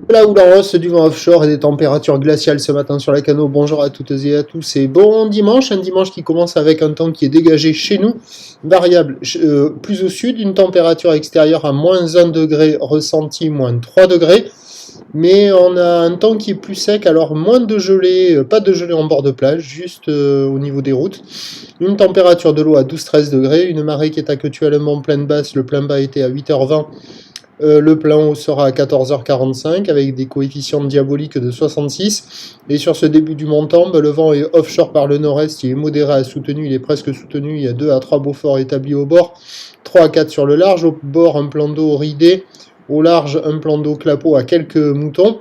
De la houle en hausse, du vent offshore et des températures glaciales ce matin sur la Cano. Bonjour à toutes et à tous et bon dimanche. Un dimanche qui commence avec un temps qui est dégagé chez nous. Variable plus au sud, une température extérieure à moins 1 degré, ressenti moins 3 degrés. Mais on a un temps qui est plus sec, alors moins de gelée, pas de gelée en bord de plage, juste au niveau des routes. Une température de l'eau à 12-13 degrés, une marée qui est actuellement pleine basse, le plein bas était à 8h20. Le plein haut sera à 14h45 avec des coefficients diaboliques de 66. Et sur ce début du montant, le vent est offshore par le nord-est, il est modéré à soutenu, il est presque soutenu, il y a 2 à 3 Beaufort établis au bord, 3 à 4 sur le large, au bord un plan d'eau ridé, au large un plan d'eau clapot à quelques moutons.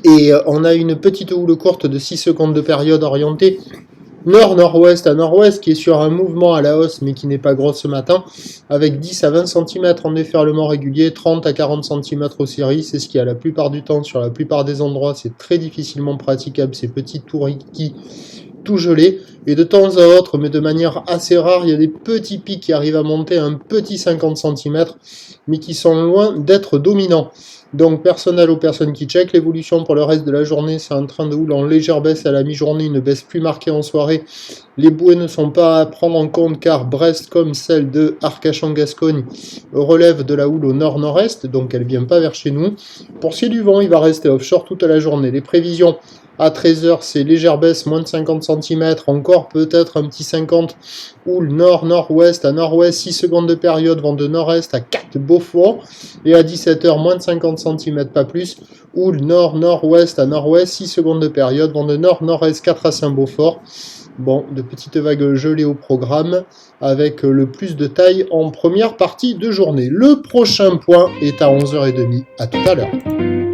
Et on a une petite houle courte de 6 secondes de période orientée nord-nord-ouest à nord-ouest, qui est sur un mouvement à la hausse, mais qui n'est pas grosse ce matin, avec 10 à 20 cm en déferlement régulier, 30 à 40 cm au cirri, c'est ce qui, a la plupart du temps, sur la plupart des endroits, c'est très difficilement praticable, ces petits tourikis tout gelés, et de temps à autre, mais de manière assez rare, il y a des petits pics qui arrivent à monter un petit 50 cm, mais qui sont loin d'être dominants. Donc personnel aux personnes qui checkent, l'évolution pour le reste de la journée, c'est un train de houle en légère baisse à la mi-journée, une baisse plus marquée en soirée. Les bouées ne sont pas à prendre en compte car Brest, comme celle de Arcachon-Gascogne, relève de la houle au nord-nord-est, donc elle ne vient pas vers chez nous. Pour ce qui est du vent, il va rester offshore toute la journée. Les prévisions à 13h, c'est légère baisse, moins de 50 cm, encore peut-être un petit 50, houle nord-nord-ouest à nord-ouest, 6 secondes de période, vent de nord-est à 4 Beaufort, et à 17h, moins de 50 cm, pas plus, houle nord-nord-ouest à nord-ouest, 6 secondes de période, vent de nord-nord-est 4 à 5 Beaufort. Bon, de petites vagues gelées au programme, avec le plus de taille en première partie de journée. Le prochain point est à 11h30. À tout à l'heure.